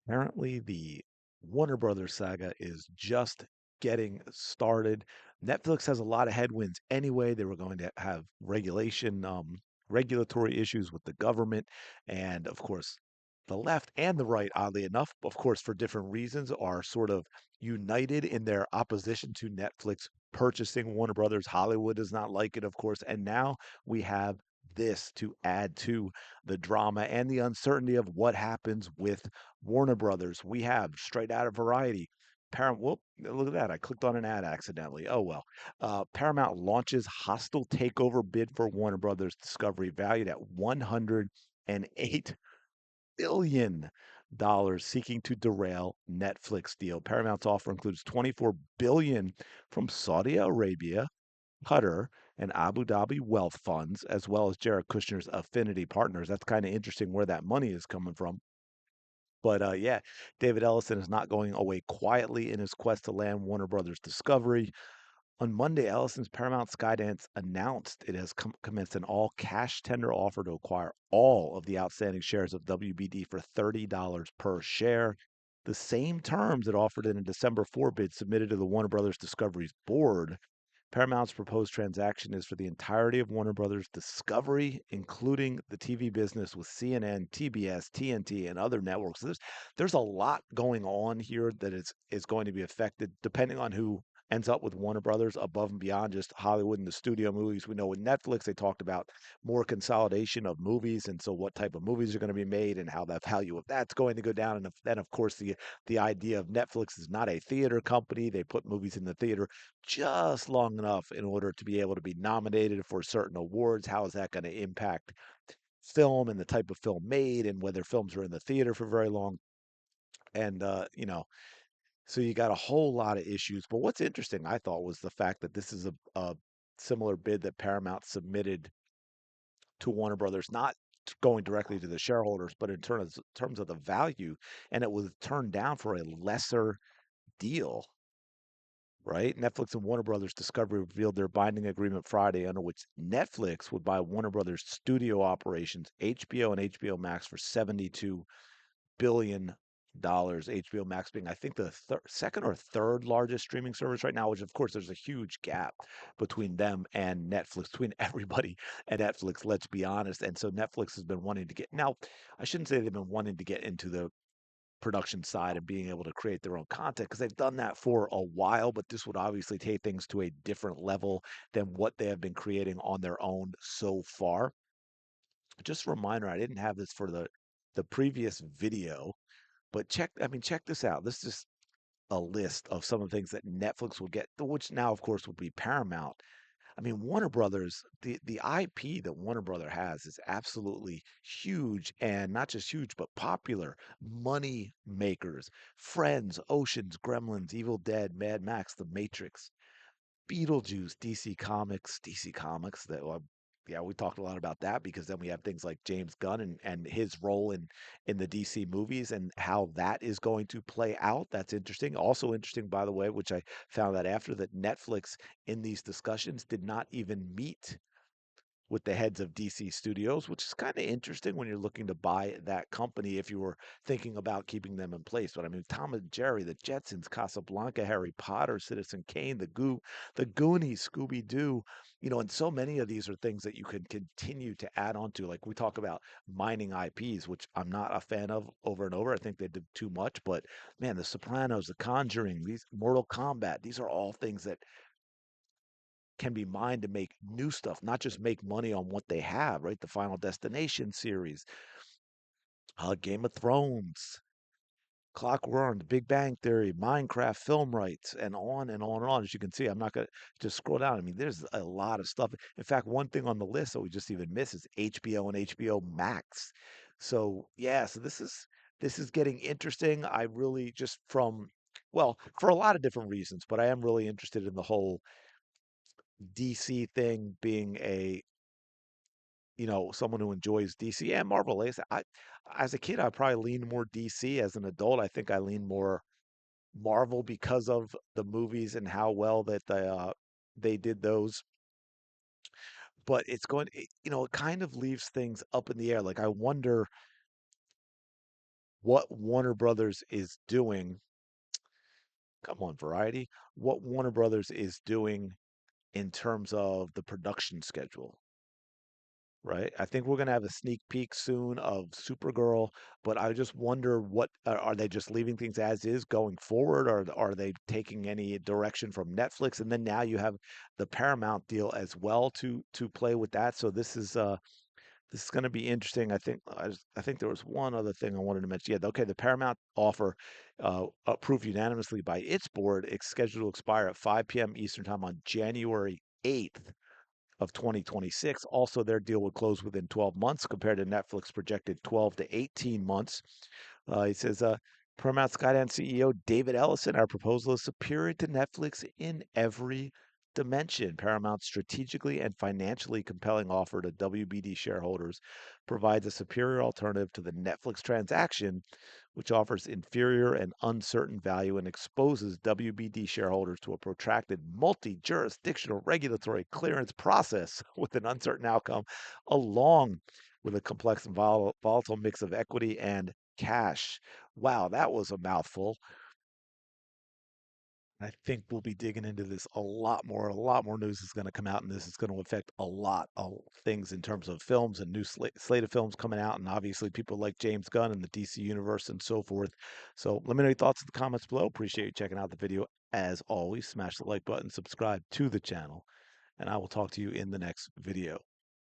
Apparently, the Warner Brothers saga is just getting started. Netflix has a lot of headwinds anyway. They were going to have regulatory issues with the government. And of course, the left and the right, oddly enough, of course, for different reasons, are sort of united in their opposition to Netflix purchasing Warner Brothers. Hollywood does not like it, of course. And now we have this to add to the drama and the uncertainty of what happens with Warner Brothers. We have straight out of Variety. Paramount, whoop, look at that. I clicked on an ad accidentally. Oh well. Paramount launches hostile takeover bid for Warner Brothers Discovery valued at $108 billion, seeking to derail Netflix deal. Paramount's offer includes 24 billion from Saudi Arabia, Qatar, and Abu Dhabi wealth funds, as well as Jared Kushner's affinity partners. That's kind of interesting where that money is coming from. But yeah, David Ellison is not going away quietly in his quest to land Warner Brothers Discovery. On Monday, Ellison's Paramount Skydance announced it has commenced an all cash tender offer to acquire all of the outstanding shares of WBD for $30 per share. The same terms it offered in a December 4 bid submitted to the Warner Brothers Discovery's board. Paramount's proposed transaction is for the entirety of Warner Brothers Discovery, including the TV business with CNN, TBS, TNT, and other networks. So there's a lot going on here that is going to be affected depending on who ends up with Warner Brothers above and beyond just Hollywood and the studio movies. We know with Netflix, they talked about more consolidation of movies. And so what type of movies are going to be made and how the value of that's going to go down. And then, of course, the idea of Netflix is not a theater company. They put movies in the theater just long enough in order to be able to be nominated for certain awards. How is that going to impact film and the type of film made and whether films are in the theater for very long? And, so you got a whole lot of issues. But what's interesting, I thought, was the fact that this is a similar bid that Paramount submitted to Warner Brothers, not going directly to the shareholders, but in terms of the value, and it was turned down for a lesser deal. Right? Netflix and Warner Brothers Discovery revealed their binding agreement Friday, under which Netflix would buy Warner Brothers studio operations, HBO and HBO Max, for $72 billion. HBO Max being, I think, the second or third largest streaming service right now, which, of course, there's a huge gap between them and Netflix, between everybody and Netflix, let's be honest. And so Netflix has been wanting to get, now, I shouldn't say they've been wanting to get into the production side and being able to create their own content because they've done that for a while, but this would obviously take things to a different level than what they have been creating on their own so far. Just a reminder, I didn't have this for the previous video, but check this out. This is a list of some of the things that Netflix will get, which now, of course, would be Paramount. I mean, Warner Brothers, the IP that Warner Brother has is absolutely huge, and not just huge, but popular. Money makers, Friends, Oceans, Gremlins, Evil Dead, Mad Max, The Matrix, Beetlejuice, DC Comics. That yeah, we talked a lot about that because then we have things like James Gunn and his role in the DC movies and how that is going to play out. That's interesting. Also interesting, by the way, which I found out after, that Netflix in these discussions did not even meet with the heads of DC Studios, which is kind of interesting when you're looking to buy that company if you were thinking about keeping them in place. But I mean, Tom and Jerry, the Jetsons, Casablanca, Harry Potter, Citizen Kane, the Goonies, Scooby Doo, and so many of these are things that you can continue to add on to. Like we talk about mining IPs, which I'm not a fan of over and over. I think they did too much, but man, The Sopranos, The Conjuring, these Mortal Kombat, these are all things that can be mined to make new stuff, not just make money on what they have, right? The Final Destination series, Game of Thrones, Clockwork Orange, Big Bang Theory, Minecraft, film rights, and on and on and on. As you can see, I'm not going to just scroll down. I mean, there's a lot of stuff. In fact, one thing on the list that we just even missed is HBO and HBO Max. So yeah, so this is getting interesting. I really just from well, for a lot of different reasons, but I am really interested in the whole DC thing being someone who enjoys DC and Marvel. Like I said, as a kid, I probably leaned more DC. As an adult, I think I lean more Marvel because of the movies and how well that they did those. But it kind of leaves things up in the air. Like I wonder what Warner Brothers is doing. Come on, Variety. What Warner Brothers is doing in terms of the production schedule, right? I think we're going to have a sneak peek soon of Supergirl, but I just wonder what are they just leaving things as is going forward, or are they taking any direction from Netflix? And then now you have the Paramount deal as well to play with that. So this is going to be interesting. I think there was one other thing I wanted to mention. Yeah, okay, the Paramount offer approved unanimously by its board. It's scheduled to expire at 5 p.m. Eastern Time on January 8th of 2026. Also, their deal would close within 12 months compared to Netflix projected 12 to 18 months. He says, Paramount Skydance CEO David Ellison, our proposal is superior to Netflix in every dimension. Paramount's strategically and financially compelling offer to WBD shareholders provides a superior alternative to the Netflix transaction, which offers inferior and uncertain value and exposes WBD shareholders to a protracted multi jurisdictional regulatory clearance process with an uncertain outcome, along with a complex and volatile mix of equity and cash. Wow, that was a mouthful. I think we'll be digging into this a lot more. A lot more news is going to come out, and this is going to affect a lot of things in terms of films and new slate of films coming out, and obviously people like James Gunn and the DC universe and so forth. So let me know your thoughts in the comments below. Appreciate you checking out the video. As always, smash the like button, subscribe to the channel, and I will talk to you in the next video.